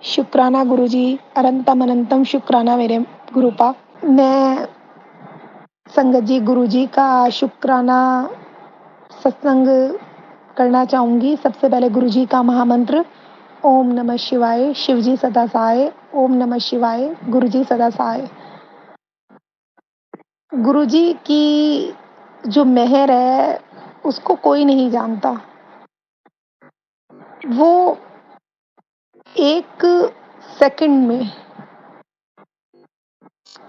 शुक्राना गुरुजी, अनंतम अनंतम शुक्राना मेरे गुरुपा। मैं संगत जी गुरुजी का शुक्राना सत्संग करना चाहूँगी। सबसे पहले गुरुजी का महामंत्र ओम नमः शिवाय, शिवजी सदा सहाय, ओम नमः शिवाय, गुरुजी सदा सहाय। गुरुजी की जो मेहर है उसको कोई नहीं जानता। वो एक सेकंड में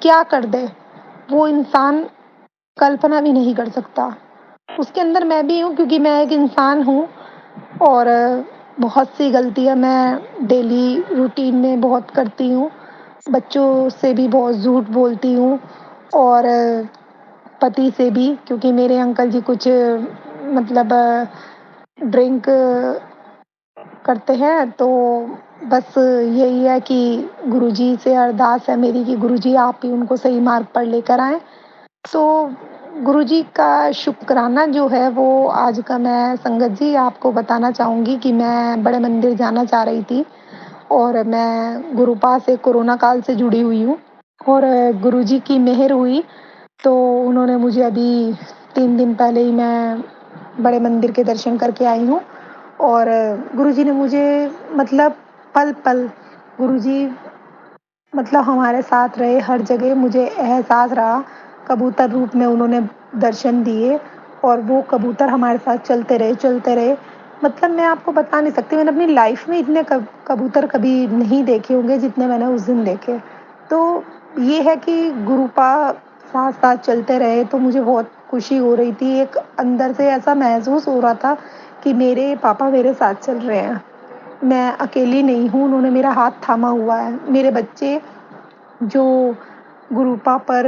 क्या कर दे वो इंसान कल्पना भी नहीं कर सकता। उसके अंदर मैं भी हूँ क्योंकि मैं एक इंसान हूँ और बहुत सी गलतियाँ मैं डेली रूटीन में बहुत करती हूँ। बच्चों से भी बहुत झूठ बोलती हूँ और पति से भी, क्योंकि मेरे अंकल जी कुछ मतलब ड्रिंक करते हैं। तो बस यही है कि गुरुजी से अरदास है मेरी कि गुरुजी आप ही उनको सही मार्ग पर लेकर आएँ। तो गुरुजी का शुक्राना जो है वो आज का मैं संगत जी आपको बताना चाहूँगी कि मैं बड़े मंदिर जाना चाह रही थी और मैं गुरुपा से कोरोना काल से जुड़ी हुई हूँ और गुरुजी की मेहर हुई तो उन्होंने मुझे अभी 3 दिन पहले ही मैं बड़े मंदिर के दर्शन करके आई हूँ और गुरुजी ने मुझे मतलब पल-पल गुरुजी मतलब हमारे साथ रहे हर जगह। मुझे एहसास रहा कबूतर रूप में उन्होंने दर्शन दिए और वो कबूतर हमारे साथ चलते रहे। मतलब मैं आपको बता नहीं सकती, मैंने अपनी लाइफ में इतने कबूतर कभी नहीं देखे होंगे जितने मैंने उस दिन देखे। तो ये है कि गुरुपा साथ-साथ चलते रहे तो मुझे बहुत खुशी हो रही थी। एक अंदर से ऐसा महसूस हो रहा था कि मेरे पापा मेरे साथ चल रहे हैं। मैं अकेली नहीं हूँ, उन्होंने मेरा हाथ थामा हुआ है। मेरे बच्चे जो गुरुपा पर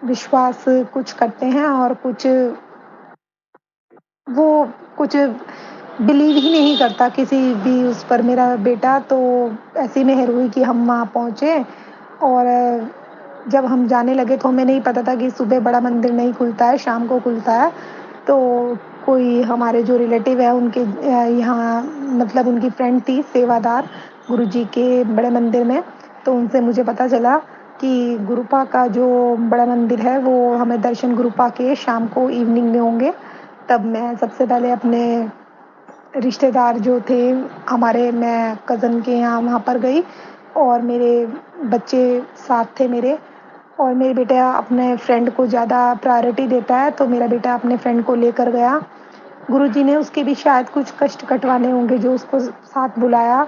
विश्वास कुछ करते हैं और वो कुछ बिलीव ही नहीं करता किसी भी उस पर। मेरा बेटा तो ऐसी मेहर हुई कि हम वहाँ पहुँचे और जब हम जाने लगे तो हमें नहीं पता था कि सुबह बड़ा मंदिर नहीं खुलता है, शाम को खुलता है। तो कोई हमारे जो रिलेटिव है उनके यहाँ मतलब उनकी फ्रेंड थी सेवादार गुरुजी के बड़े मंदिर में, तो उनसे मुझे पता चला कि गुरुपा का जो बड़ा मंदिर है वो हमें दर्शन गुरुपा के शाम को इवनिंग में होंगे। तब मैं सबसे पहले अपने रिश्तेदार जो थे हमारे, मैं कज़न के यहाँ वहाँ पर गई और मेरे बच्चे साथ थे मेरे और मेरे बेटा अपने फ्रेंड को ज़्यादा प्रायोरिटी देता है तो मेरा बेटा अपने फ्रेंड को लेकर गया। गुरुजी ने उसके भी शायद कुछ कष्ट कटवाने होंगे जो उसको साथ बुलाया,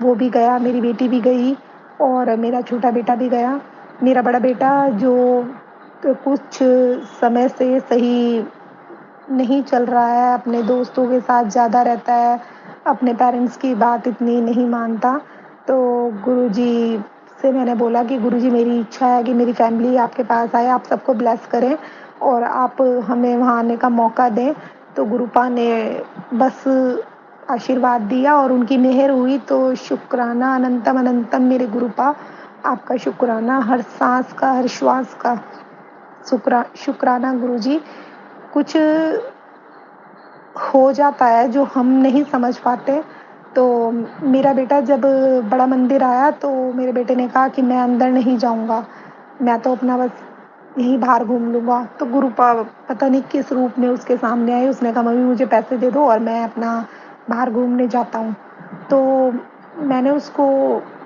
वो भी गया, मेरी बेटी भी गई और मेरा छोटा बेटा भी गया। मेरा बड़ा बेटा जो कुछ समय से सही नहीं चल रहा है, अपने दोस्तों के साथ ज़्यादा रहता है, अपने पेरेंट्स की बात इतनी नहीं मानता। तो गुरुजी से मैंने बोला कि गुरुजी मेरी इच्छा है कि मेरी फैमिली आपके पास आए, आप सबको ब्लेस करें और आप हमें वहाँ आने का मौका दें। तो गुरुपा ने बस आशीर्वाद दिया और उनकी मेहर हुई। तो शुक्राना अनंतम अनंतम मेरे गुरुपा, आपका शुक्राना हर साँस का, हर श्वास का। शुक्राना गुरुजी। कुछ हो जाता है जो हम नहीं समझ पाते। तो मेरा बेटा जब बड़ा मंदिर आया तो मेरे बेटे ने कहा कि मैं अंदर नहीं जाऊँगा, मैं तो अपना बस यहीं बाहर घूम लूँगा। तो गुरुपा पता नहीं किस रूप में उसके सामने आए, उसने कहा मम्मी मुझे पैसे दे दो और मैं अपना बाहर घूमने जाता हूँ। तो मैंने उसको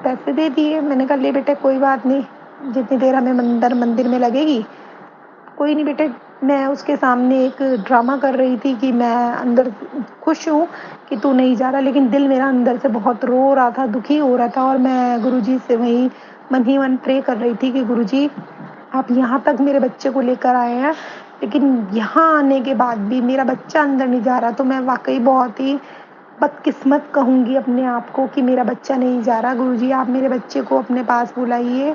पैसे दे दिए, मैंने कहा ले बेटे कोई बात नहीं, जितनी देर हमें मंदिर में लगेगी कोई नहीं बेटे। मैं उसके सामने एक ड्रामा कर रही थी कि मैं अंदर खुश हूँ कि तू नहीं जा रहा, लेकिन दिल मेरा अंदर से बहुत रो रहा था, दुखी हो रहा था और मैं गुरुजी से वहीं मन ही मन प्रे कर रही थी कि गुरुजी आप यहाँ तक मेरे बच्चे को लेकर आए हैं, लेकिन यहाँ आने के बाद भी मेरा बच्चा अंदर नहीं जा रहा। तो मैं वाक़ई बहुत ही बदकिस्मत कहूँगी अपने आप को कि मेरा बच्चा नहीं जा रहा। गुरुजी आप मेरे बच्चे को अपने पास बुलाइए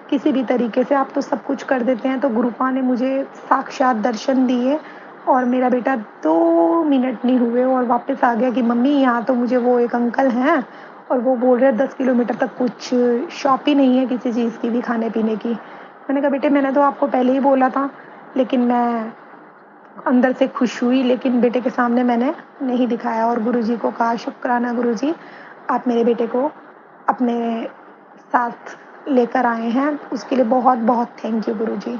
किसी भी तरीके से, आप तो सब कुछ कर देते हैं। तो गुरुपा ने मुझे साक्षात दर्शन दिए और मेरा बेटा 2 मिनट नहीं हुए और वापस आ गया कि मम्मी यहाँ तो मुझे वो एक अंकल हैं और वो बोल रहे हैं 10 किलोमीटर तक कुछ शॉप ही नहीं है किसी चीज़ की भी खाने-पीने की। मैंने कहा बेटे मैंने तो आपको पहले ही बोला था, लेकिन मैं अंदर से खुश हुई, लेकिन बेटे के सामने मैंने नहीं दिखाया और गुरुजी को कहा शुक्राना गुरुजी, आप मेरे बेटे को अपने साथ लेकर आए हैं, उसके लिए बहुत-बहुत थैंक यू गुरुजी।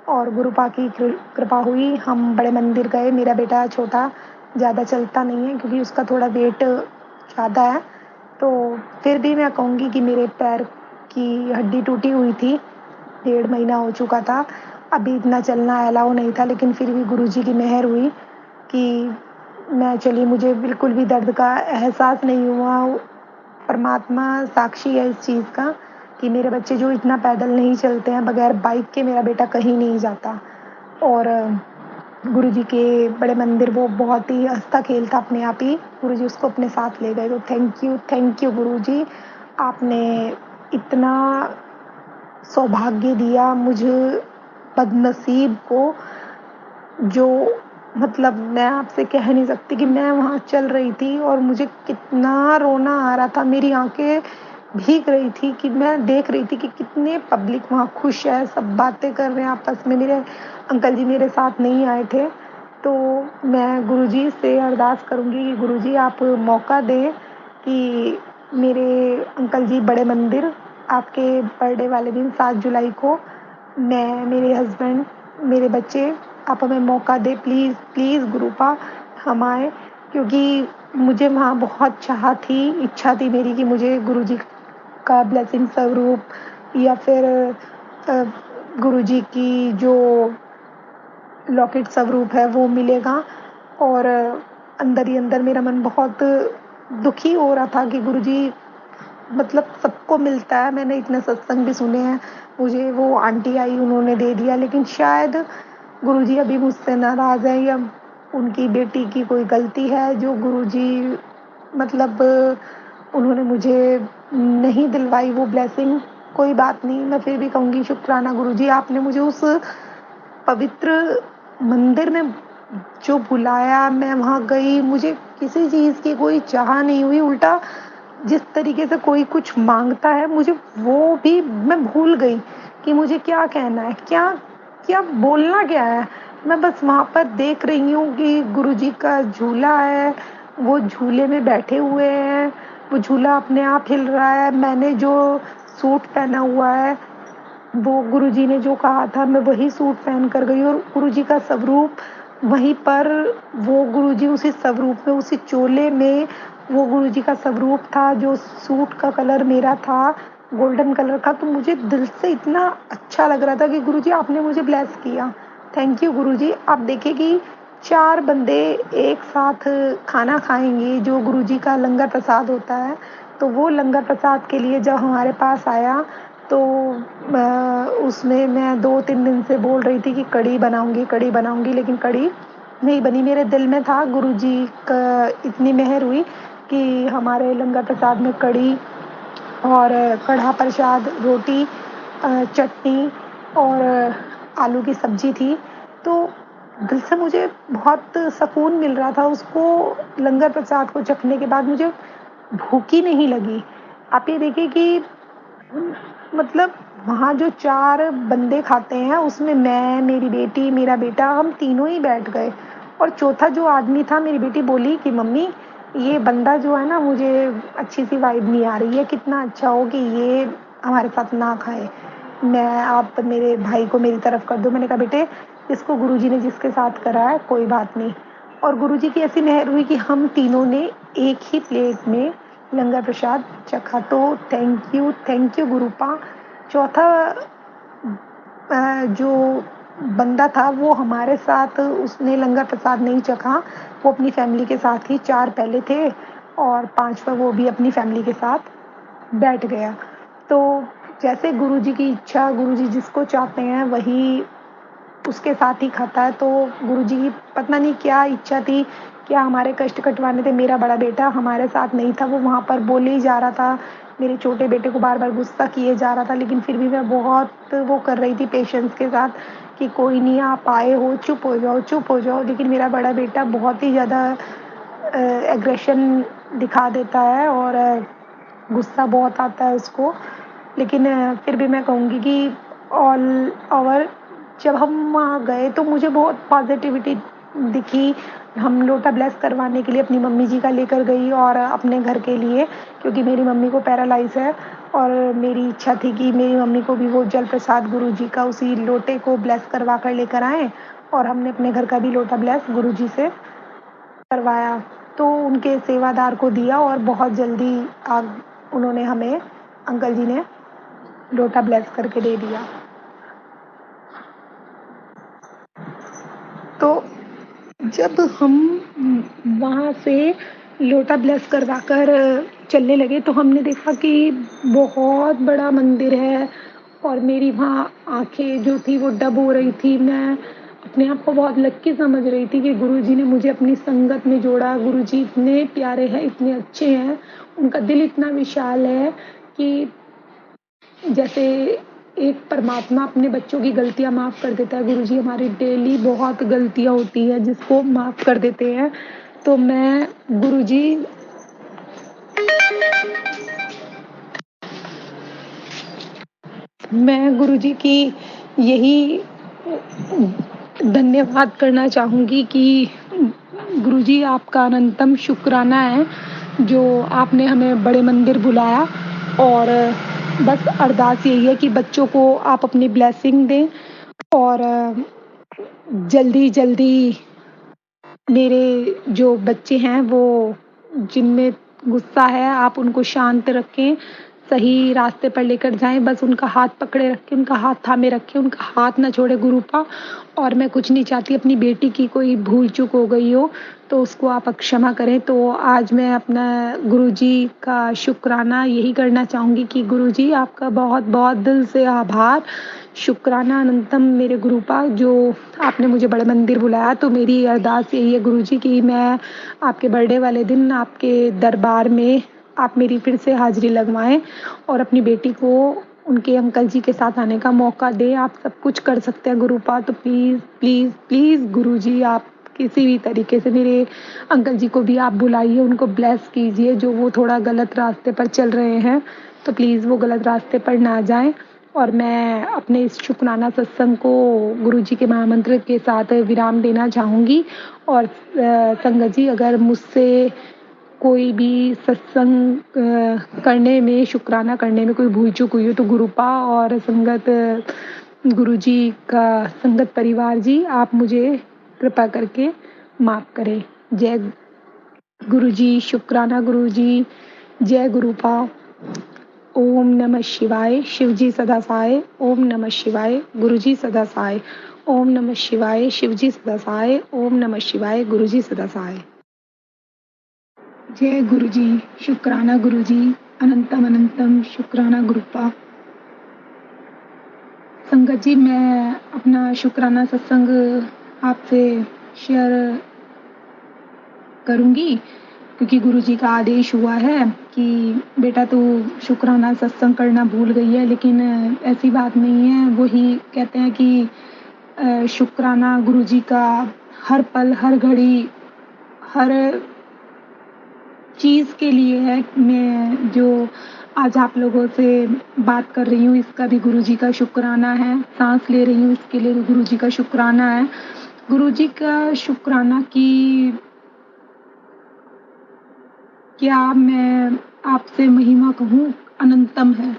और गुरुपा की कृपा हुई, हम बड़े मंदिर गए, मेरा बेटा छोटा ज़्यादा चलता नहीं है क्योंकि उसका थोड़ा वेट ज़्यादा है, तो फिर भी मैं कहूँगी कि मेरे पैर की हड्डी टूटी हुई थी, 1.5 महीना हो चुका था, अभी इतना चलना अलाउ नहीं था, लेकिन फिर भी गुरुजी की मेहर हुई कि मैं चली, मुझे बिल्कुल भी दर्द का एहसास नहीं हुआ। परमात्मा साक्षी है इस चीज़ का कि मेरे बच्चे जो इतना पैदल नहीं चलते हैं, बगैर बाइक के मेरा बेटा कहीं नहीं जाता। और गुरुजी के बड़े मंदिर वो बहुत ही हँसता-खेल था अपने आप ही, गुरुजी उसको अपने साथ ले गए। तो थैंक यू गुरुजी, आपने इतना सौभाग्य दिया मुझे बदनसीब को, जो मतलब मैं आपसे कह नहीं सकती कि मैं वहाँ चल रही थी और मुझे कितना रोना आ रहा था, मेरी आँखें भीग रही थी कि मैं देख रही थी कि कितने पब्लिक वहाँ खुश है, सब बातें कर रहे हैं आपस में। मेरे अंकल जी मेरे साथ नहीं आए थे, तो मैं गुरुजी से अरदास करूँगी कि गुरुजी आप मौका दें कि मेरे अंकल जी बड़े मंदिर आपके बर्थडे वाले दिन 7 जुलाई को मैं, मेरे हस्बैंड, मेरे बच्चे, आप हमें मौका दें प्लीज़, प्लीज़ गुरुपा हम आएँ, क्योंकि मुझे वहाँ बहुत इच्छा थी मेरी कि मुझे गुरुजी का ब्लेसिंग स्वरूप या फिर अ, गुरुजी की जो लॉकेट स्वरूप है वो मिलेगा। और अंदर ही अंदर मेरा मन बहुत दुखी हो रहा था कि गुरुजी मतलब सबको मिलता है, मैंने इतने सत्संग भी सुने हैं, मुझे वो आंटी आई उन्होंने दे दिया, लेकिन शायद गुरुजी अभी मुझसे नाराज़ हैं या उनकी बेटी की कोई गलती है जो गुरुजी मतलब उन्होंने मुझे नहीं दिलवाई वो ब्लेसिंग। कोई बात नहीं, मैं फिर भी कहूँगी शुक्राना गुरुजी, आपने मुझे उस पवित्र मंदिर में जो बुलाया, मैं वहाँ गई, मुझे किसी चीज़ की कोई चाह नहीं हुई, उल्टा जिस तरीके से कोई कुछ माँगता है, मुझे वो भी मैं भूल गई कि मुझे क्या कहना है, क्या क्या बोलना क्या है। मैं बस वहाँ पर देख रही हूँ कि गुरुजी का झूला है, वो झूले में बैठे हुए हैं, वो झूला अपने आप हिल रहा है, मैंने जो सूट पहना हुआ है, वो गुरुजी ने जो कहा था मैं वही सूट पहन कर गई और गुरुजी का स्वरूप वहीं पर, वो गुरुजी उसी स्वरूप में, उसी चोले में वो गुरुजी का स्वरूप था, जो सूट का कलर मेरा था, गोल्डन कलर का। तो मुझे दिल से इतना अच्छा लग रहा था कि गुरुजी आपने मुझे ब्लेस किया। थैंक यू गुरुजी। आप देखिए कि 4 बंदे एक साथ खाना खाएँगे, जो गुरुजी का लंगर प्रसाद होता है, तो वो लंगर प्रसाद के लिए जब हमारे पास आया, तो उसमें मैं 2-3 दिन से बोल रही थी कि कढ़ी बनाऊँगी, लेकिन कढ़ी नहीं बनी। मेरे दिल में था, गुरुजी का इतनी मेहर हुई कि हमारे लंगर प्रसाद में कढ़ी और कढ़ा प्रसाद, रोटी, चटनी और आलू की सब्ज़ी थी। तो दिल से मुझे बहुत सुकून मिल रहा था, उसको लंगर प्रसाद को चखने के बाद मुझे भूख ही नहीं लगी। आप ये देखिए कि मतलब वहाँ जो 4 बंदे खाते हैं, उसमें मैं, मेरी बेटी, मेरा बेटा, हम तीनों ही बैठ गए। और चौथा जो आदमी था, मेरी बेटी बोली कि मम्मी ये बंदा जो है ना, मुझे अच्छी-सी वाइब नहीं आ रही है, कितना अच्छा हो कि ये हमारे साथ ना खाए। आप मेरे भाई को मेरी तरफ कर दो। मैंने कहा बेटे, इसको गुरुजी ने जिसके साथ करा है कोई बात नहीं। और गुरुजी की ऐसी मेहर हुई कि हम तीनों ने एक ही प्लेट में लंगर प्रसाद चखा। तो थैंक यू गुरुपा। चौथा जो बंदा था वो हमारे साथ, उसने लंगर प्रसाद नहीं चखा, वो अपनी फैमिली के साथ ही, 4 पहले थे और 5वां वो भी अपनी फैमिली के साथ बैठ गया। तो जैसे गुरुजी की इच्छा, गुरुजी जिसको चाहते हैं वही उसके साथ ही खाता है। तो गुरुजी की पता नहीं क्या इच्छा थी, क्या हमारे कष्ट कटवाने थे। मेरा बड़ा बेटा हमारे साथ नहीं था, वो वहाँ पर बोले ही जा रहा था, मेरे छोटे बेटे को बार-बार गुस्सा किए जा रहा था, लेकिन फिर भी मैं बहुत वो कर रही थी पेशेंस के साथ कि कोई नहीं, आप आए हो, चुप हो जाओ, चुप हो जाओ। लेकिन मेरा बड़ा बेटा बहुत ही ज़्यादा एग्रेशन दिखा देता है और गुस्सा बहुत आता है उसको। लेकिन फिर भी मैं कहूँगी कि ऑल ओवर जब हम वहाँ गए तो मुझे बहुत पॉज़िटिविटी दिखी, हम लोटा ब्लेस करवाने के लिए अपनी मम्मी जी का लेकर गई और अपने घर के लिए, क्योंकि मेरी मम्मी को पैरालाइज़ है और मेरी इच्छा थी कि मेरी मम्मी को भी वो जल प्रसाद गुरुजी का उसी लोटे को ब्लेस करवा कर लेकर आएँ और हमने अपने घर का भी लोटा ब्लेस गुरुजी से करवाया। तो उनके सेवादार को दिया और बहुत जल्दी उन्होंने हमें, अंकल जी ने लोटा ब्लेस करके दे दिया। तो जब हम वहाँ से लोटा ब्लेस करवा कर चलने लगे तो हमने देखा कि बहुत बड़ा मंदिर है और मेरी वहाँ आँखें जो थी वो डब हो रही थी। मैं अपने आप को बहुत लकी समझ रही थी कि गुरुजी ने मुझे अपनी संगत में जोड़ा। गुरुजी इतने प्यारे हैं, इतने अच्छे हैं, उनका दिल इतना विशाल है कि जैसे एक परमात्मा अपने बच्चों की गलतियाँ माफ़ कर देता है, गुरुजी हमारी डेली बहुत गलतियाँ होती हैं जिसको माफ़ कर देते हैं। तो मैं गुरुजी की यही धन्यवाद करना चाहूँगी कि गुरुजी आपका अनंतम शुक्राना है, जो आपने हमें बड़े मंदिर बुलाया। और बस अरदास यही है कि बच्चों को आप अपनी ब्लेसिंग दें और जल्दी-जल्दी मेरे जो बच्चे हैं वो जिनमें गुस्सा है आप उनको शांत रखें, सही रास्ते पर लेकर जाएँ, बस उनका हाथ पकड़े रखें, उनका हाथ थामे रखें, उनका हाथ ना छोड़े गुरुपा। और मैं कुछ नहीं चाहती, अपनी बेटी की कोई भूल-चूक हो गई हो तो उसको आप क्षमा करें। तो आज मैं अपना गुरुजी का शुक्राना यही करना चाहूँगी कि गुरुजी आपका बहुत-बहुत दिल से आभार, शुक्राना अनंतम मेरे गुरुपा, जो आपने मुझे बड़े मंदिर बुलाया। तो मेरी अरदास यही है गुरुजी कि मैं आपके बर्थडे वाले दिन आपके दरबार में आप मेरी फिर से हाज़िरी लगवाएँ और अपनी बेटी को उनके अंकल जी के साथ आने का मौका दें। आप सब कुछ कर सकते हैं गुरुपा, तो प्लीज़, प्लीज़, प्लीज़ गुरुजी आप किसी भी तरीके से मेरे अंकल जी को भी आप बुलाइए, उनको ब्लेस कीजिए, जो वो थोड़ा गलत रास्ते पर चल रहे हैं, तो प्लीज़ वो गलत रास्ते पर ना जाएँ। और मैं अपने इस शुकराना सत्संग को गुरुजी के महामंत्र के साथ विराम देना चाहूँगी। और संगत जी, अगर मुझसे कोई भी सत्संग करने में, शुक्राना करने में कोई भूल-चूक हुई हो तो गुरुपा और संगत गुरुजी का संगत परिवार जी, आप मुझे कृपा करके माफ़ करें। जय गुरुजी, शुक्राना गुरुजी, जय गुरुपा। ओम नमः शिवाय, शिवजी सदा सहाय। ओम नमः शिवाय, गुरुजी सदा सहाय। ओम नमः शिवाय, शिवजी सदा सहाय। ओम नमः शिवाय, गुरुजी सदा सहाय। जय गुरुजी, शुक्राना गुरुजी, अनंतम अनंतम शुक्राना गुरुपा। संगत जी, मैं अपना शुक्राना सत्संग आपसे शेयर करूँगी, क्योंकि गुरुजी का आदेश हुआ है कि बेटा तू शुक्राना सत्संग करना भूल गई है, लेकिन ऐसी बात नहीं है। वही कहते हैं कि शुक्राना गुरुजी का हर पल, हर घड़ी, हर चीज़ के लिए है। मैं जो आज आप लोगों से बात कर रही हूँ, इसका भी गुरुजी का शुक्राना है। साँस ले रही हूँ, इसके लिए भी गुरुजी का शुक्राना है। गुरुजी का शुक्राना कि क्या मैं आपसे महिमा कहूँ, अनंतम है,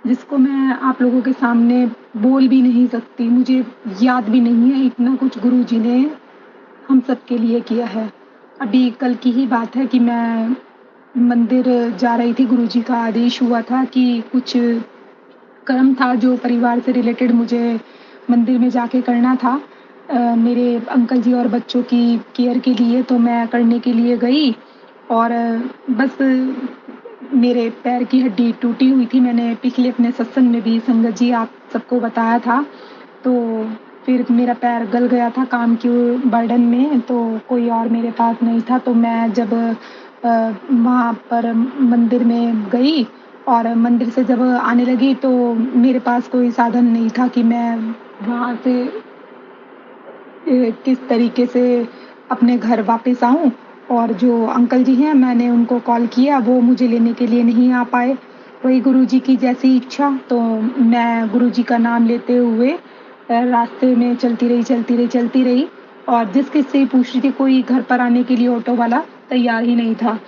जिसको मैं आप लोगों के सामने बोल भी नहीं सकती। मुझे याद भी नहीं है, इतना कुछ गुरुजी ने हम सबके लिए किया है। अभी कल की ही बात है कि मैं मंदिर जा रही थी, गुरुजी का आदेश हुआ था कि कुछ कर्म था जो परिवार से रिलेटेड मुझे मंदिर में जाके करना था, मेरे अंकल जी और बच्चों की केयर के लिए। तो मैं करने के लिए गई और बस मेरे पैर की हड्डी टूटी हुई थी। मैंने पिछले अपने सत्संग में भी संगत जी आप सबको बताया था। तो फिर मेरा पैर गल गया था काम के बर्डन में, तो कोई और मेरे पास नहीं था। तो मैं जब वहाँ पर मंदिर में गई और मंदिर से जब आने लगी तो मेरे पास कोई साधन नहीं था कि मैं वहाँ से किस तरीके से अपने घर वापस आऊँ। और जो अंकल जी हैं, मैंने उनको कॉल किया, वो मुझे लेने के लिए नहीं आ पाए। वही गुरुजी की जैसी इच्छा, तो मैं गुरुजी का नाम लेते हुए रास्ते में चलती रही और जिस किससे ही पूछ रही थी कोई घर पर आने के लिए ऑटो वाला तैयार ही नहीं था।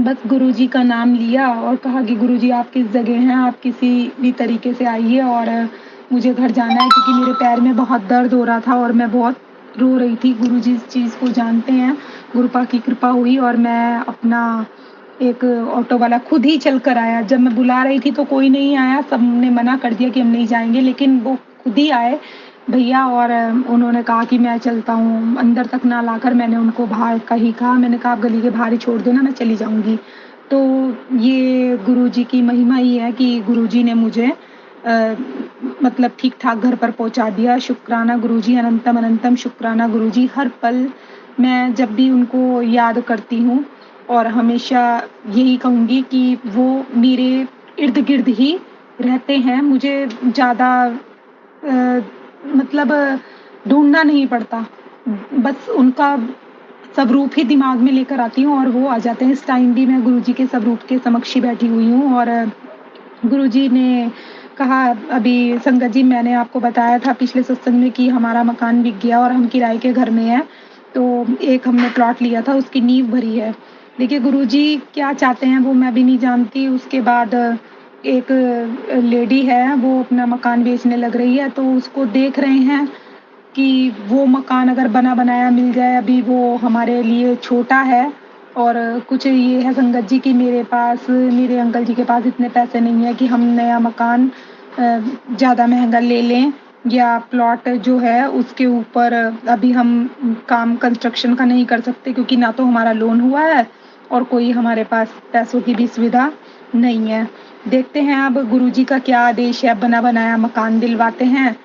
बस गुरुजी का नाम लिया और कहा कि गुरुजी आप किस जगह हैं, आप किसी भी तरीके से आइए और मुझे घर जाना है, क्योंकि मेरे पैर में बहुत दर्द हो रहा था और मैं बहुत रो रही थी। गुरुजी इस चीज़ को जानते हैं। गुरुपा की कृपा हुई और मैं अपना एक ऑटो वाला खुद ही चल कर आया। जब मैं बुला रही थी तो कोई नहीं आया, सबने मना कर दिया कि हम नहीं जाएँगे, लेकिन वो खुद ही आए भैया और उन्होंने कहा कि मैं चलता हूँ। अंदर तक ना लाकर मैंने उनको बाहर का ही कहा, मैंने कहा आप गली के बाहर ही छोड़ देना, मैं चली जाऊँगी। तो ये गुरुजी की महिमा ही है कि गुरुजी ने मुझे मतलब ठीक-ठाक घर पर पहुँचा दिया। शुक्राना गुरुजी, अनंतम अनंतम शुक्राना गुरुजी। हर पल मैं जब भी उनको याद करती हूँ और हमेशा यही कहूँगी कि वो मेरे इर्द-गिर्द ही रहते हैं। मुझे ज़्यादा मतलब ढूँढना नहीं पड़ता। बस उनका स्वरूप ही दिमाग में लेकर आती हूँ और वो आ जाते हैं। इस टाइम भी मैं गुरुजी के स्वरूप के समक्ष ही बैठी हुई हूँ और गुरुजी ने कहा अभी संगत जी मैंने आपको बताया था पिछले सत्संग में कि हमारा मकान बिक गया और हम किराए के घर में हैं। तो एक हमने प्लॉट लिया था, उसकी नींव भरी है। देखिए गुरुजी क्या चाहते हैं वो मैं भी नहीं जानती। उसके बाद एक लेडी है वो अपना मकान बेचने लग रही है, तो उसको देख रहे हैं कि वो मकान अगर बना बनाया मिल जाए। अभी वो हमारे लिए छोटा है और कुछ ये है संगत जी कि मेरे पास मेरे अंकल जी के पास इतने पैसे नहीं है कि हम नया मकान ज़्यादा महंगा ले लें या प्लॉट जो है उसके ऊपर अभी हम काम कंस्ट्रक्शन का नहीं कर सकते, क्योंकि ना तो हमारा लोन हुआ है और कोई हमारे पास पैसों की भी सुविधा नहीं है। देखते हैं अब गुरुजी का क्या आदेश है, बना बनाया मकान दिलवाते हैं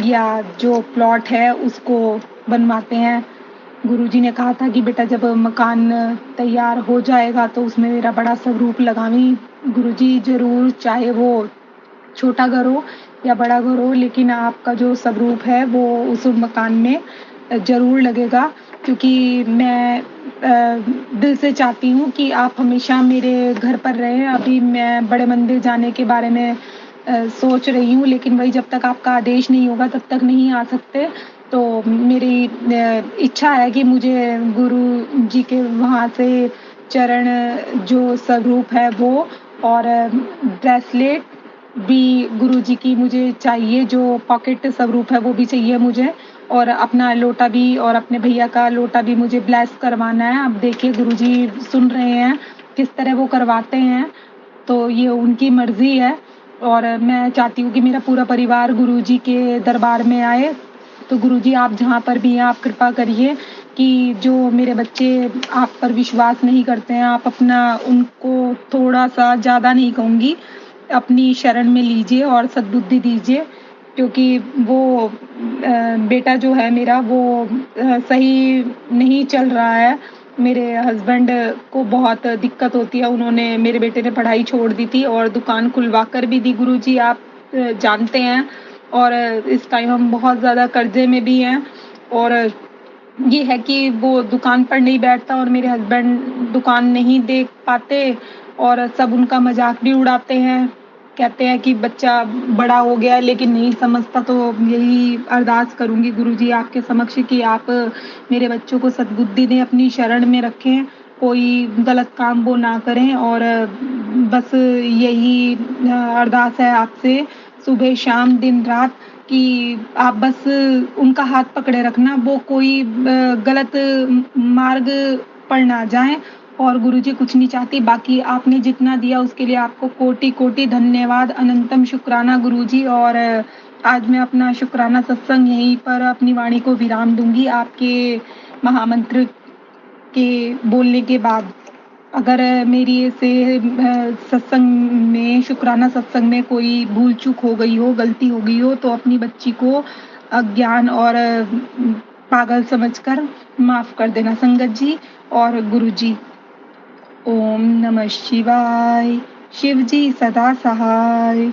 या जो प्लॉट है उसको बनवाते हैं। गुरुजी ने कहा था कि बेटा जब मकान तैयार हो जाएगा तो उसमें मेरा बड़ा स्वरूप लगावी। गुरुजी ज़रूर, चाहे वो छोटा घर हो या बड़ा घर हो, लेकिन आपका जो स्वरूप है वो उस मकान में ज़रूर लगेगा, क्योंकि मैं दिल से चाहती हूँ कि आप हमेशा मेरे घर पर रहें। अभी मैं बड़े मंदिर जाने के बारे में सोच रही हूँ, लेकिन वही जब तक आपका आदेश नहीं होगा तब तक नहीं आ सकते। तो मेरी इच्छा है कि मुझे गुरु जी के वहाँ से चरण जो स्वरूप है वो और ब्रेसलेट भी गुरुजी की मुझे चाहिए, जो पॉकेट स्वरूप है वो भी चाहिए मुझे और अपना लोटा भी और अपने भैया का लोटा भी मुझे ब्लेस करवाना है। अब देखिए गुरुजी सुन रहे हैं किस तरह वो करवाते हैं, तो ये उनकी मर्ज़ी है और मैं चाहती हूँ कि मेरा पूरा परिवार गुरुजी के दरबार में आए। तो गुरुजी आप जहाँ पर भी हैं आप कृपा करिए कि जो मेरे बच्चे आप पर विश्वास नहीं करते हैं, आप अपना उनको थोड़ा-सा, ज़्यादा नहीं कहूँगी, अपनी शरण में लीजिए और सद्बुद्धि दीजिए, क्योंकि वो बेटा जो है मेरा वो सही नहीं चल रहा है। मेरे हस्बैंड को बहुत दिक्कत होती है, उन्होंने मेरे बेटे ने पढ़ाई छोड़ दी थी और दुकान खुलवा कर भी दी। गुरुजी आप जानते हैं और इस टाइम हम बहुत ज़्यादा कर्जे में भी हैं और ये है कि वो दुकान पर नहीं बैठता और मेरे हस्बैंड दुकान नहीं देख पाते और सब उनका मजाक भी उड़ाते हैं। कहते हैं कि बच्चा बड़ा हो गया है लेकिन नहीं समझता। तो यही अरदास करूँगी गुरुजी आपके समक्ष कि आप मेरे बच्चों को सद्बुद्धि दें, अपनी शरण में रखें, कोई गलत काम वो ना करें और बस यही अरदास है आपसे सुबह शाम दिन रात कि आप बस उनका हाथ पकड़े रखना, वो कोई गलत मार्ग पर ना जाएँ और गुरुजी कुछ नहीं चाहती। बाकी आपने जितना दिया उसके लिए आपको कोटि-कोटि धन्यवाद, अनंतम शुक्राना गुरुजी और आज मैं अपना शुक्राना सत्संग यहीं पर अपनी वाणी को विराम दूँगी आपके महामंत्र के बोलने के बाद। अगर मेरी से सत्संग में शुक्राना सत्संग में कोई भूल-चूक हो गई हो, गलती हो गई हो तो अपनी बच्ची को अज्ञान और पागल समझकर माफ़ कर देना संगत जी और गुरुजी। ओम नमः शिवाय, शिव जी सदा सहाय।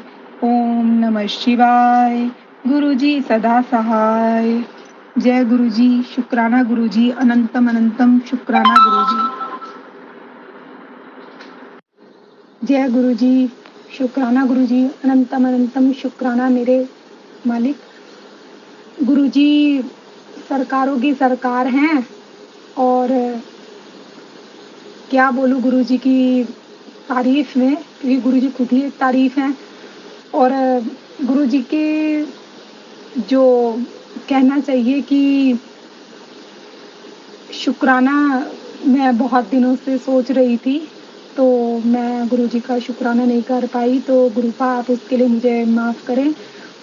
ओम नमः शिवाय, गुरुजी सदा सहाय। जय गुरुजी, शुक्राना गुरुजी, अनंतम अनंतम शुक्राना गुरुजी। जय गुरुजी, शुक्राना गुरुजी, अनंतम अनंतम शुक्राना मेरे मालिक। गुरुजी सरकारों की सरकार हैं और क्या बोलूँ गुरुजी की तारीफ में, क्योंकि गुरुजी खुद ही एक तारीफ हैं। और गुरुजी के जो कहना चाहिए कि शुक्राना मैं बहुत दिनों से सोच रही थी, तो मैं गुरुजी का शुक्राना नहीं कर पाई, तो गुरुपा आप उसके लिए मुझे माफ़ करें।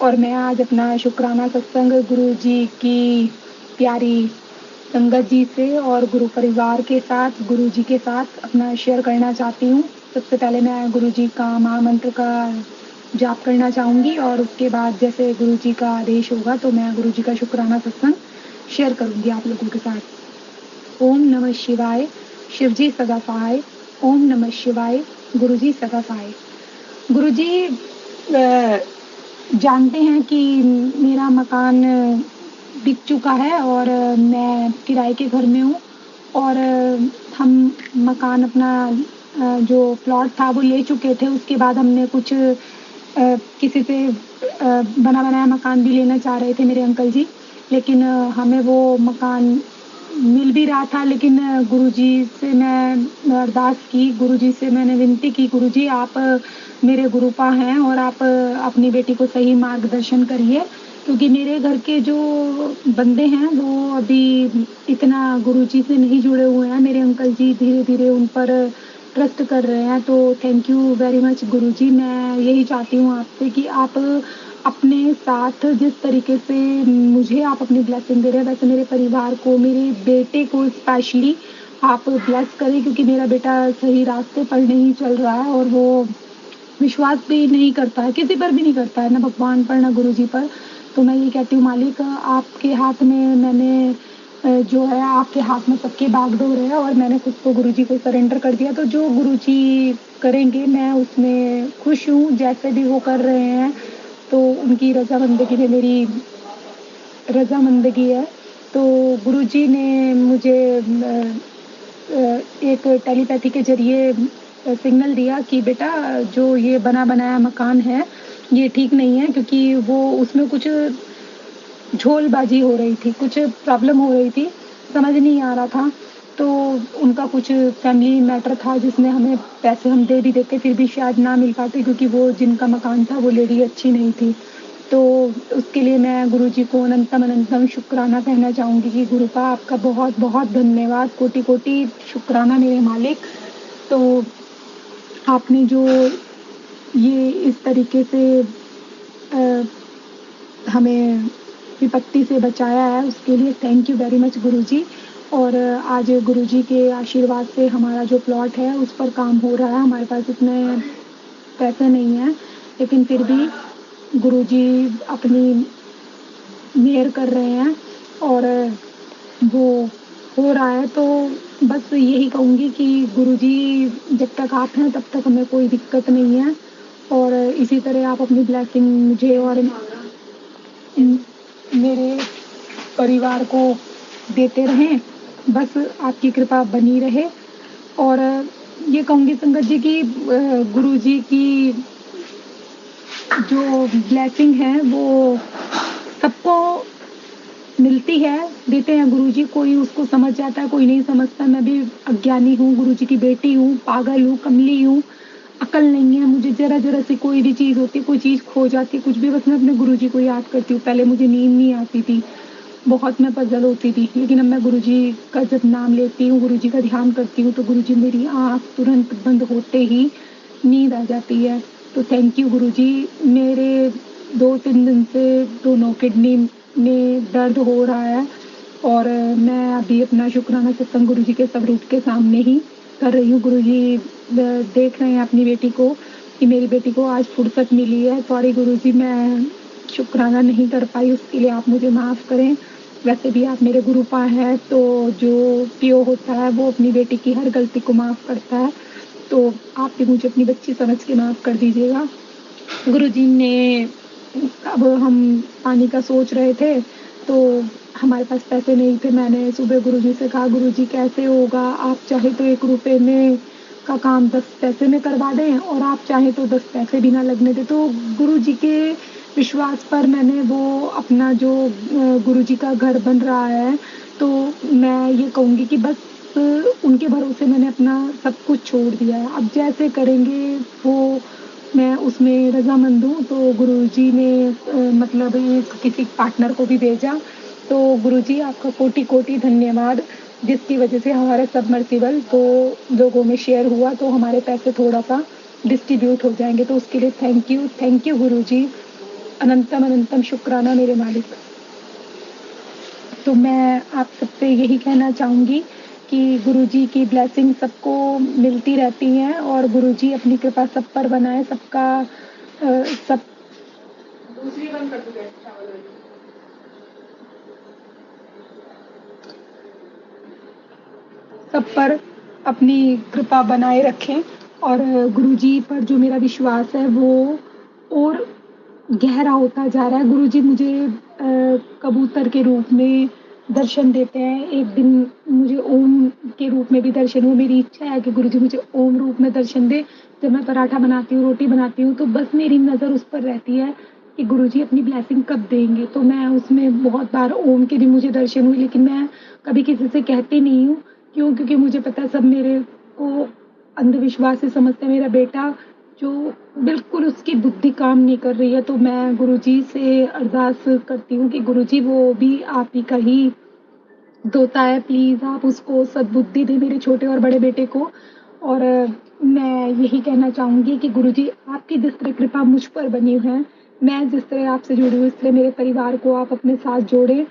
और मैं आज अपना शुक्राना सत्संग गुरुजी की प्यारी संगत जी से और गुरु परिवार के साथ, गुरुजी के साथ अपना शेयर करना चाहती हूँ। सबसे पहले मैं गुरुजी का महामंत्र का जाप करना चाहूँगी और उसके बाद जैसे गुरुजी का आदेश होगा तो मैं गुरुजी का शुक्राना सत्संग शेयर करूँगी आप लोगों के साथ। ओम नमः शिवाय, शिवजी सदा सहाय। ओम नमः शिवाय, गुरुजी सदा सहाय। गुरुजी जानते हैं कि मेरा मकान बिक चुका है और मैं किराए के घर में हूँ और हम मकान अपना जो प्लॉट था वो ले चुके थे। उसके बाद हमने कुछ किसी से बना बनाया मकान भी लेना चाह रहे थे मेरे अंकल जी, लेकिन हमें वो मकान मिल भी रहा था। लेकिन गुरुजी से मैं अरदास की, गुरुजी से मैंने विनती की, गुरुजी आप मेरे गुरुपा हैं और आप अपनी बेटी को सही मार्गदर्शन करिए, क्योंकि मेरे घर के जो बंदे हैं वो अभी इतना गुरुजी से नहीं जुड़े हुए हैं। मेरे अंकल जी धीरे धीरे उन पर ट्रस्ट कर रहे हैं। तो थैंक यू वेरी मच गुरुजी। मैं यही चाहती हूँ आपसे कि आप अपने साथ जिस तरीके से मुझे आप अपनी ब्लेसिंग दे रहे हैं, वैसे मेरे परिवार को, मेरे बेटे को स्पेशली आप ब्लेस करें, क्योंकि मेरा बेटा सही रास्ते पर नहीं चल रहा है और वो विश्वास भी नहीं करता है, किसी पर भी नहीं करता है, ना भगवान पर ना गुरुजी पर। तो मैं ये कहती हूँ मालिक आपके हाथ में मैंने जो है आपके हाथ में सबकी बागडोर है और मैंने खुद को गुरुजी को सरेंडर कर दिया। तो जो गुरुजी करेंगे मैं उसमें खुश हूँ, जैसे भी वो कर रहे हैं तो उनकी रजामंदगी में मेरी रजामंदगी है। तो गुरुजी ने मुझे एक टेलीपैथी के जरिए सिग्नल दिया कि बेटा जो ये बना बनाया मकान है ये ठीक नहीं है, क्योंकि वो उसमें कुछ झोलबाजी हो रही थी, कुछ प्रॉब्लम हो रही थी, समझ नहीं आ रहा था। तो उनका कुछ फैमिली मैटर था जिसमें हमें पैसे हम दे भी देते फिर भी शायद ना मिल पाते, क्योंकि वो जिनका मकान था वो लेडी अच्छी नहीं थी। तो उसके लिए मैं गुरुजी को अनंतम अनंतम शुक्राना कहना चाहूँगी कि गुरुपा आपका बहुत बहुत धन्यवाद, कोटि कोटि शुक्राना मेरे मालिक। तो आपने जो ये इस तरीके से हमें विपत्ति से बचाया है उसके लिए थैंक यू वेरी मच गुरुजी। और आज गुरुजी के आशीर्वाद से हमारा जो प्लॉट है उस पर काम हो रहा है। हमारे पास इतने पैसे नहीं हैं, लेकिन फिर भी गुरुजी अपनी मेहर कर रहे हैं और वो हो रहा है। तो बस यही कहूँगी कि गुरुजी जब तक आप हैं तब तक हमें कोई दिक्कत नहीं है और इसी तरह आप अपनी ब्लेसिंग मुझे और मेरे परिवार को देते रहें, बस आपकी कृपा बनी रहे। और ये कहूँगी संगत जी कि गुरुजी की जो ब्लेसिंग है वो सबको मिलती है, देते हैं गुरुजी। कोई उसको समझ जाता है, कोई नहीं समझता। मैं भी अज्ञानी हूँ, गुरुजी की बेटी हूँ, पागल हूँ, कमली हूँ, अकल नहीं है मुझे। जरा जरा सी कोई भी चीज़ होती है, कोई चीज़ खो जाती है, कुछ भी, बस मैं अपने गुरुजी को याद करती हूँ। पहले मुझे नींद नहीं आती थी, बहुत मैं पजल होती थी, लेकिन अब मैं गुरुजी का जब नाम लेती हूँ, गुरुजी का ध्यान करती हूँ तो गुरुजी मेरी आँख तुरंत बंद होते ही नींद आ जाती है। तो थैंक यू गुरुजी। मेरे 2-3 दिन से दोनों किडनी में दर्द हो रहा है और मैं अभी अपना शुक्राना सत्संग गुरुजी के स्वरूप के सामने ही कर रही हूँ। गुरुजी देख रहे हैं अपनी बेटी को कि मेरी बेटी को आज फुर्सत मिली है। सॉरी गुरुजी, मैं शुक्राना नहीं कर पाई, उसके लिए आप मुझे माफ़ करें। वैसे भी आप मेरे गुरुपा हैं, तो जो पियो होता है वो अपनी बेटी की हर गलती को माफ़ करता है। तो आप भी मुझे अपनी बच्ची समझ के माफ़ कर दीजिएगा। गुरुजी ने अब हम पानी का सोच रहे थे तो हमारे पास पैसे नहीं थे। मैंने सुबह गुरुजी से कहा गुरुजी कैसे होगा, आप चाहे तो 1 रुपए में का काम 10 पैसे में करवा दें और आप चाहें तो 10 पैसे भी ना लगने दें। तो गुरुजी के विश्वास पर मैंने वो अपना जो गुरुजी का घर बन रहा है, तो मैं ये कहूँगी कि बस उनके भरोसे मैंने अपना सब कुछ छोड़ दिया है। अब जैसे करेंगे वो मैं उसमें रज़ामंद हूँ। तो गुरुजी ने मतलब एक किसी पार्टनर को भी भेजा। तो गुरुजी आपका कोटि-कोटि धन्यवाद, जिसकी वजह से हमारा सबमर्सिबल 2 लोगों में शेयर हुआ, तो हमारे पैसे थोड़ा-सा डिस्ट्रीब्यूट हो जाएँगे। तो उसके लिए थैंक यू गुरुजी। अनंतम अनंतम शुक्राना मेरे मालिक। तो मैं आप सबसे यही कहना चाहूँगी कि गुरुजी की ब्लेसिंग सबको मिलती रहती हैं और गुरुजी अपनी कृपा सब पर बनाए, सबका सब दूसरी बंद कर दो गैस चावल वाली। सब पर अपनी कृपा बनाए रखें और गुरुजी पर जो मेरा विश्वास है वो और गहरा होता जा रहा है। गुरुजी मुझे कबूतर के रूप में दर्शन देते हैं। एक दिन मुझे ओम के रूप में भी दर्शन हुए। मेरी इच्छा है कि गुरुजी मुझे ओम रूप में दर्शन दें। जब मैं पराठा बनाती हूँ, रोटी बनाती हूँ, तो बस मेरी नज़र उस पर रहती है कि गुरुजी अपनी ब्लेसिंग कब देंगे। तो मैं उसमें बहुत बार ओम के भी मुझे दर्शन हुए, लेकिन मैं कभी किसी से कहती नहीं हूँ। क्यों? क्योंकि मुझे पता है सब मेरे को अंधविश्वास से समझते हैं। मेरा बेटा जो बिल्कुल उसकी बुद्धि काम नहीं कर रही है, तो मैं गुरुजी से अरदास करती हूँ कि गुरुजी वो भी आप ही का ही दोता है, प्लीज़ आप उसको सद्बुद्धि दें, मेरे छोटे और बड़े बेटे को। और मैं यही कहना चाहूँगी कि गुरुजी आपकी जिस तरह कृपा मुझ पर बनी है, मैं जिस तरह आपसे जुड़ी हूँ, इस तरह मेरे परिवार को आप अपने साथ जोड़ें।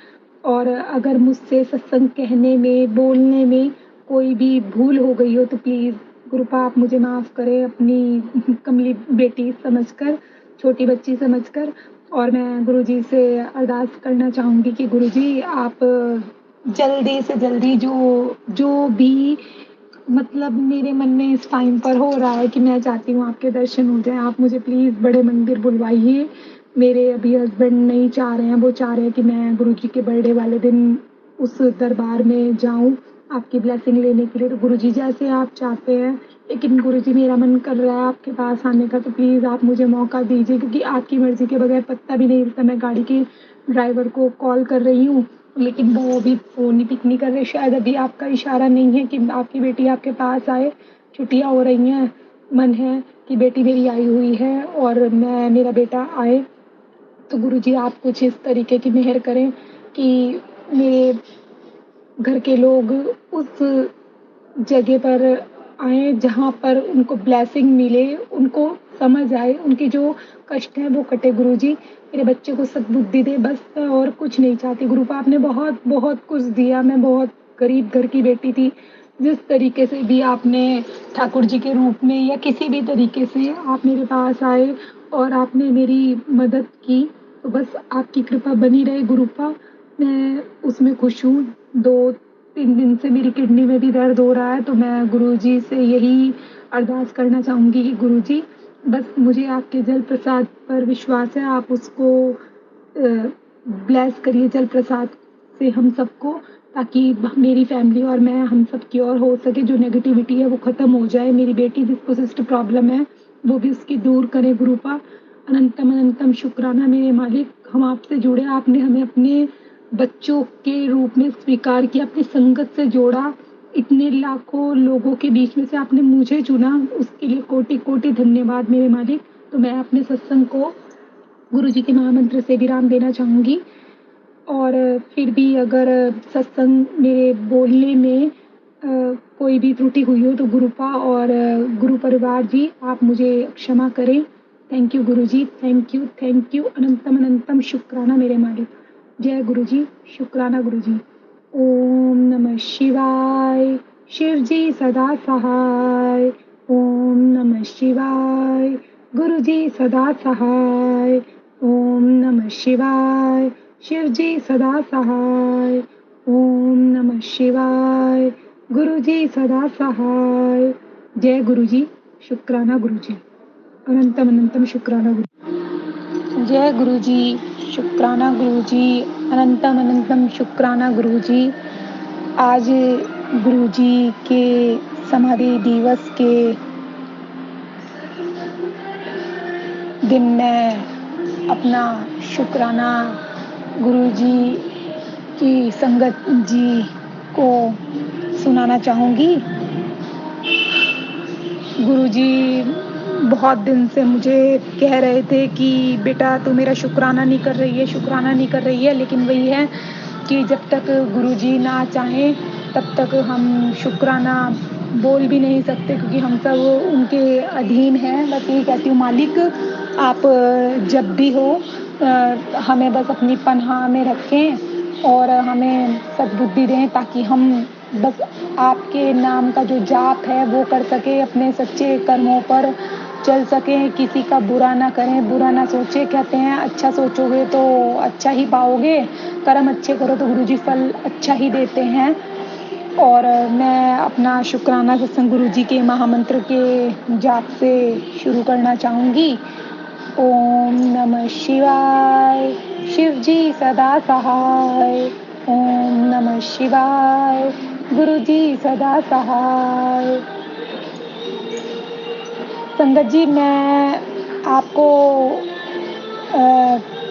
और अगर मुझसे सत्संग कहने में, बोलने में कोई भी भूल हो गई हो, तो प्लीज़ कृपा आप मुझे माफ़ करें, अपनी कमली बेटी समझकर, छोटी बच्ची समझकर। और मैं गुरुजी से अरदास करना चाहूँगी कि गुरुजी आप जल्दी से जल्दी जो जो भी मतलब मेरे मन में इस टाइम पर हो रहा है कि मैं चाहती हूँ आपके दर्शन हो जाएँ, आप मुझे प्लीज़ बड़े मंदिर बुलवाइए। मेरे अभी हस्बैंड नहीं चाह रहे हैं, वो चाह रहे हैं कि मैं गुरुजी के बर्थडे वाले दिन उस दरबार में जाऊँ आपकी ब्लेसिंग लेने के लिए। तो गुरुजी जैसे आप चाहते हैं, लेकिन गुरुजी मेरा मन कर रहा है आपके पास आने का, तो प्लीज़ आप मुझे मौका दीजिए, क्योंकि आपकी मर्ज़ी के बगैर पत्ता भी नहीं हिलता। मैं गाड़ी के ड्राइवर को कॉल कर रही हूँ, लेकिन वो अभी फ़ोन ही पिक नहीं कर रहे। शायद अभी आपका इशारा नहीं है कि आपकी बेटी आपके पास आए, छुट्टियाँ हो रही हैं, मन है कि बेटी मेरी आई हुई है और मेरा बेटा आए। तो गुरुजी आप कुछ इस तरीके की मेहर करें कि मेरे घर के लोग उस जगह पर आएँ जहाँ पर उनको ब्लेसिंग मिले, उनको समझ आए, उनके जो कष्ट हैं वो कटे। गुरुजी मेरे बच्चे को सद्बुद्धि दें, बस मैं और कुछ नहीं चाहती। गुरुपा आपने बहुत बहुत कुछ दिया, मैं बहुत गरीब घर की बेटी थी। जिस तरीके से भी आपने ठाकुर जी के रूप में या किसी भी तरीके से आप मेरे पास आए और आपने मेरी मदद की, तो बस आपकी कृपा बनी रहे गुरुपा। मैं उसमें खुश हूँ। 2-3 दिन से मेरी किडनी में भी दर्द हो रहा है, तो मैं गुरुजी से यही अरदास करना चाहूँगी कि गुरुजी बस मुझे आपके जल प्रसाद पर विश्वास है, आप उसको ब्लेस करिए जल प्रसाद से हम सबको, ताकि मेरी फैमिली और मैं हम सब की और हो सके जो नेगेटिविटी है वो ख़त्म हो जाए। मेरी बेटी जिसको सिस्ट प्रॉब्लम है वो भी उसकी दूर करे गुरुपा। अनंतम अनंतम शुक्राना मेरे मालिक, हम आपसे जुड़े, आपने हमें अपने बच्चों के रूप में स्वीकार किया, अपनी संगत से जोड़ा। इतने लाखों लोगों के बीच में से आपने मुझे चुना, उसके लिए कोटि-कोटि धन्यवाद मेरे मालिक। तो मैं अपने सत्संग को गुरुजी के महामंत्र से विराम देना चाहूँगी। और फिर भी अगर सत्संग मेरे बोलने में कोई भी त्रुटि हुई हो, तो गुरुपा और गुरु परिवार जी आप मुझे क्षमा करें। Thank you Guruji, thank you, अनंतम अनंतम शुक्राना मेरे मालिक। जय गुरुजी, शुक्राना गुरुजी। ओम नमः शिवाय, शिव जी सदा सहाय। ओम नमः शिवाय, गुरुजी सदा सहाय। ओम नमः शिवाय, शिव जी सदा सहाय। ओम नमः शिवाय, गुरुजी सदा सहाय। जय गुरुजी, शुक्राना गुरुजी। अनंतम अनंतम शुक्राना गुरु। जय गुरुजी, शुक्राना गुरुजी, अनंतम अनंतम शुक्राना गुरुजी। आज गुरुजी के समाधि दिवस के दिन मैं अपना शुक्राना गुरुजी की संगत जी को सुनाना चाहूँगी। गुरुजी बहुत दिन से मुझे कह रहे थे कि बेटा तू मेरा शुक्राना नहीं कर रही है, शुक्राना नहीं कर रही है, लेकिन वही है कि जब तक गुरुजी ना चाहें तब तक हम शुक्राना बोल भी नहीं सकते, क्योंकि हम सब उनके अधीन हैं। बस यही कहती हूँ, मालिक आप जब भी हो हमें बस अपनी पनाह में रखें और हमें सद्बुद्धि दें, ताकि हम बस आपके नाम का जो जाप है वो कर सके, अपने सच्चे कर्मों पर चल सकें, किसी का बुरा ना करें, बुरा ना सोचे। कहते हैं अच्छा सोचोगे तो अच्छा ही पाओगे, कर्म अच्छे करो तो गुरुजी फल अच्छा ही देते हैं। और मैं अपना शुक्राना सत्संग गुरुजी के महामंत्र के जाप से शुरू करना चाहूँगी। ओम नमः शिवाय, शिव जी सदा सहाय। ओम नमः शिवाय, गुरुजी सदा सहाय। संगत जी, मैं आपको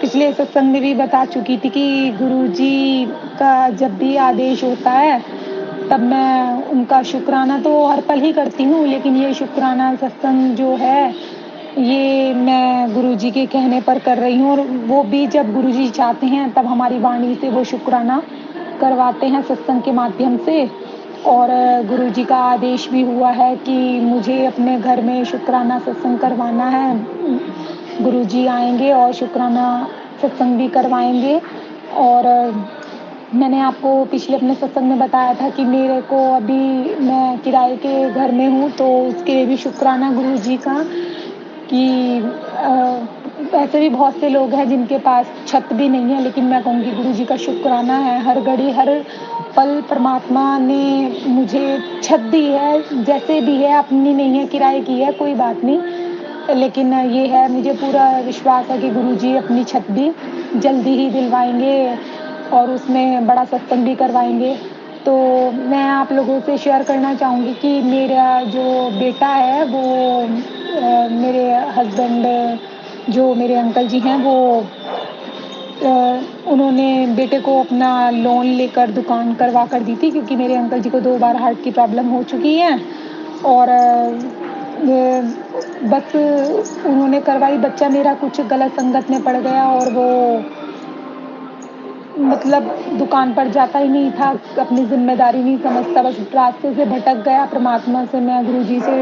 पिछले सत्संग में भी बता चुकी थी कि गुरुजी का जब भी आदेश होता है तब मैं उनका शुक्राना तो हर पल ही करती हूँ, लेकिन ये शुक्राना सत्संग जो है ये मैं गुरुजी के कहने पर कर रही हूँ, और वो भी जब गुरुजी चाहते हैं तब हमारी वाणी से वो शुक्राना करवाते हैं सत्संग के माध्यम से। और गुरुजी का आदेश भी हुआ है कि मुझे अपने घर में शुक्राना सत्संग करवाना है। गुरुजी आएंगे और शुक्राना सत्संग भी करवाएंगे। और मैंने आपको पिछले अपने सत्संग में बताया था कि मेरे को अभी मैं किराए के घर में हूँ, तो उसके लिए भी शुक्राना गुरुजी का कि वैसे भी बहुत से लोग हैं जिनके पास छत भी नहीं है, लेकिन मैं कहूँगी गुरुजी का शुक्राना है, हर घड़ी हर पल परमात्मा ने मुझे छत दी है, जैसे भी है, अपनी नहीं है, किराए की है, कोई बात नहीं, लेकिन ये है, मुझे पूरा विश्वास है कि गुरुजी अपनी छत भी जल्दी ही दिलवाएंगे और उसमें बड़ा सत्संग भी करवाएंगे। तो मैं आप लोगों से शेयर करना चाहूँगी कि मेरा जो बेटा है वो मेरे हस्बैंड जो मेरे अंकल जी हैं वो उन्होंने बेटे को अपना लोन लेकर दुकान करवा कर दी थी, क्योंकि मेरे अंकल जी को 2 बार हार्ट की प्रॉब्लम हो चुकी है। और बस उन्होंने करवाई, बच्चा मेरा कुछ गलत संगत में पड़ गया और वो मतलब दुकान पर जाता ही नहीं था, अपनी जिम्मेदारी नहीं समझता, बस रास्ते से भटक गया। परमात्मा से मैं गुरुजी से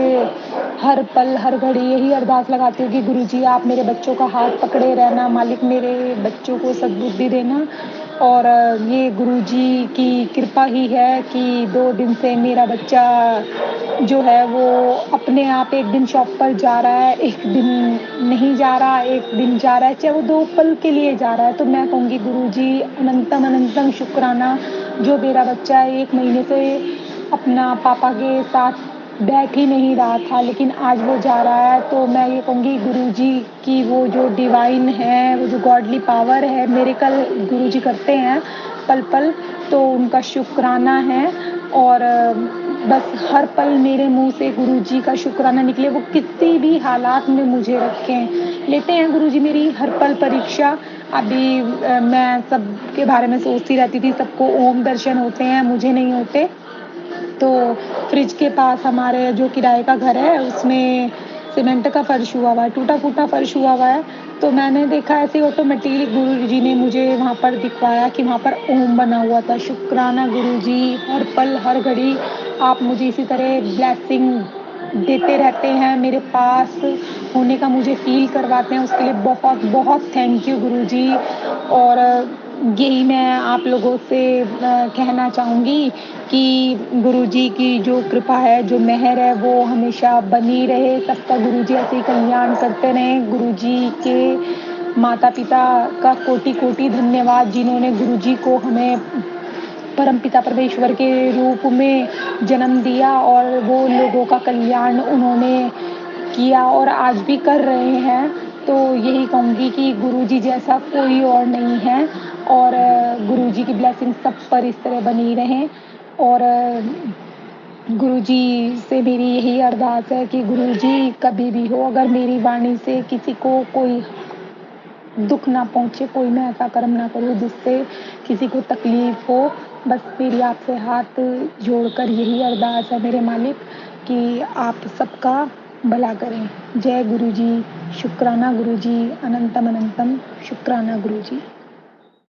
हर पल हर घड़ी यही अरदास लगाती हूँ कि गुरुजी आप मेरे बच्चों का हाथ पकड़े रहना, मालिक मेरे बच्चों को सद्बुद्धि देना। और ये गुरुजी की कृपा ही है कि 2 दिन से मेरा बच्चा जो है वो अपने आप एक दिन शॉप पर जा रहा है, एक दिन नहीं जा रहा, एक दिन जा रहा है, चाहे वो 2 पल के लिए जा रहा है। तो मैं कहूँगी गुरुजी अनंतम अनंतम शुक्राना, जो मेरा बच्चा 1 महीने से अपना पापा के साथ बैठ ही नहीं रहा था, लेकिन आज वो जा रहा है। तो मैं ये कहूँगी गुरुजी की वो जो डिवाइन है, वो जो गॉडली पावर है, मिरेकल गुरुजी करते हैं पल पल, तो उनका शुक्राना है। और बस हर पल मेरे मुंह से गुरुजी का शुक्राना निकले, वो किसी भी हालात में मुझे रखें। लेते हैं गुरुजी मेरी हर पल परीक्षा। अभी मैं सबके बारे में सोचती रहती थी, सबको ओम दर्शन होते हैं, मुझे नहीं होते। तो फ्रिज के पास हमारे जो किराए का घर है उसमें सीमेंट का फर्श हुआ हुआ है, टूटा फूटा फर्श हुआ हुआ है। तो मैंने देखा ऐसे ऑटोमेटिकली गुरुजी ने मुझे वहाँ पर दिखवाया कि वहाँ पर ओम बना हुआ था। शुक्राना गुरुजी, हर पल हर घड़ी आप मुझे इसी तरह ब्लेसिंग देते रहते हैं, मेरे पास होने का मुझे फील करवाते हैं, उसके लिए बहुत बहुत थैंक यू गुरुजी। और यही मैं आप लोगों से कहना चाहूँगी कि गुरुजी की जो कृपा है, जो मेहर है, वो हमेशा बनी रहे। सबका गुरुजी ऐसे ही कल्याण करते रहें। गुरुजी के माता पिता का कोटि कोटि धन्यवाद, जिन्होंने गुरुजी को हमें परमपिता परमेश्वर के रूप में जन्म दिया और वो लोगों का कल्याण उन्होंने किया और आज भी कर रहे हैं। तो यही कहूँगी कि गुरुजी जैसा कोई और नहीं है, और गुरुजी की ब्लेसिंग सब पर इस तरह बनी रहें। और गुरुजी से मेरी यही अरदास है कि गुरुजी कभी भी हो, अगर मेरी वाणी से किसी को कोई दुख ना पहुँचे, कोई मैं ऐसा कर्म ना करूँ जिससे किसी को तकलीफ हो। बस मेरी आपसे हाथ जोड़कर यही अरदास है मेरे मालिक कि आप सबका भला करें। जय गुरु जी, शुक्राना गुरु जी, अनंतम अनंतम शुक्राना गुरु जी।